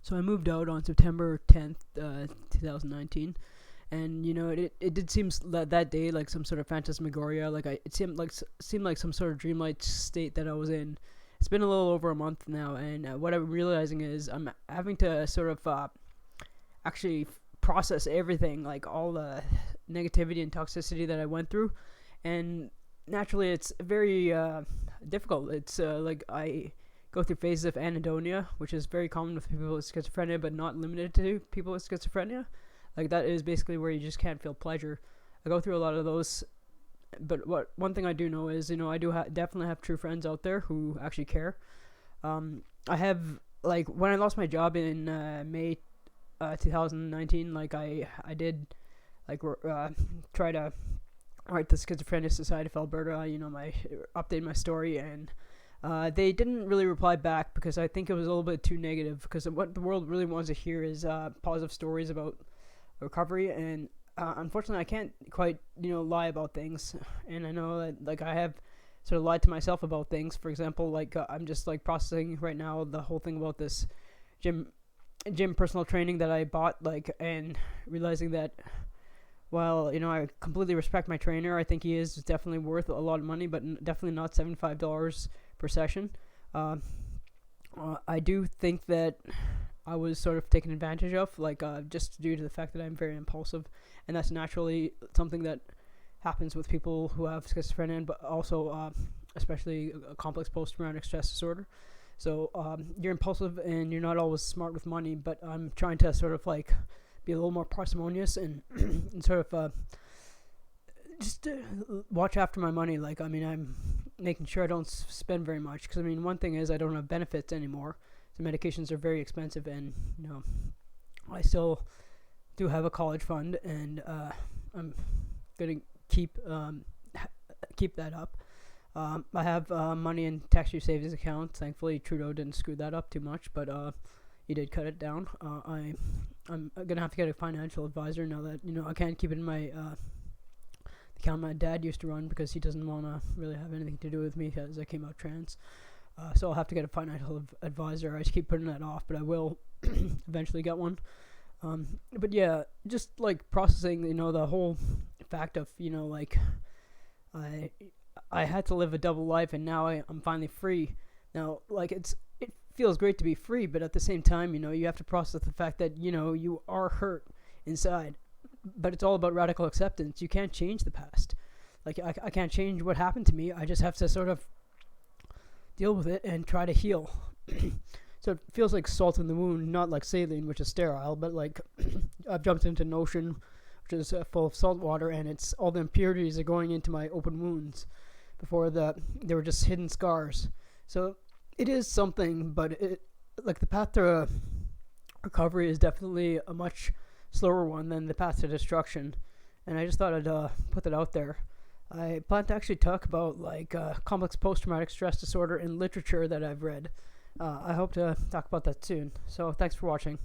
So I moved out on September 10th, 2019, and it did seem that day like some sort of phantasmagoria. It seemed like some sort of dreamlike state that I was in. It's been a little over a month now, and what I'm realizing is I'm having to sort of actually process everything, like all the negativity and toxicity that I went through, and naturally it's very difficult. It's like I go through phases of anhedonia, which is very common with people with schizophrenia, but not limited to people with schizophrenia. Like that is basically where you just can't feel pleasure. I go through a lot of those, but one thing I do know is I do definitely have true friends out there who actually care. I have, like, when I lost my job in May 2019, like I did like try to write the Schizophrenia Society of Alberta, update my story, and they didn't really reply back because I think it was a little bit too negative, because what the world really wants to hear is positive stories about recovery, and unfortunately I can't quite lie about things, and I know that like I have sort of lied to myself about things. For example, like I'm just like processing right now the whole thing about this gym personal training that I bought, like, and realizing that while I completely respect my trainer, I think he is definitely worth a lot of money, but definitely not $75 per session. I do think that I was sort of taken advantage of, like just due to the fact that I'm very impulsive, and that's naturally something that happens with people who have schizophrenia, but also especially a complex post-traumatic stress disorder. So you're impulsive and you're not always smart with money, but I'm trying to sort of like be a little more parsimonious and, and sort of just watch after my money. Like, I mean, I'm making sure I don't spend very much, because I mean, one thing is I don't have benefits anymore. The medications are very expensive, and I still do have a college fund, and I'm gonna keep that up. I have money in tax-free savings account. Thankfully, Trudeau didn't screw that up too much, but he did cut it down. I'm gonna have to get a financial advisor now that I can't keep it in my account my dad used to run, because he doesn't want to really have anything to do with me as I came out trans. So I'll have to get a financial advisor. I just keep putting that off, but I will eventually get one. But yeah, just like processing, the whole fact of, like I had to live a double life, and now I'm finally free. Now, like, it feels great to be free, but at the same time, you have to process the fact that, you are hurt inside. But it's all about radical acceptance. You can't change the past. Like, I can't change what happened to me. I just have to sort of deal with it and try to heal. So it feels like salt in the wound, not like saline, which is sterile, but like I've jumped into an ocean which is full of salt water, and it's all the impurities are going into my open wounds. Before that, they were just hidden scars. So it is something, but like the path to recovery is definitely a much slower one than the path to destruction. And I just thought I'd put that out there. I plan to actually talk about like complex post-traumatic stress disorder in literature that I've read. I hope to talk about that soon. So thanks for watching.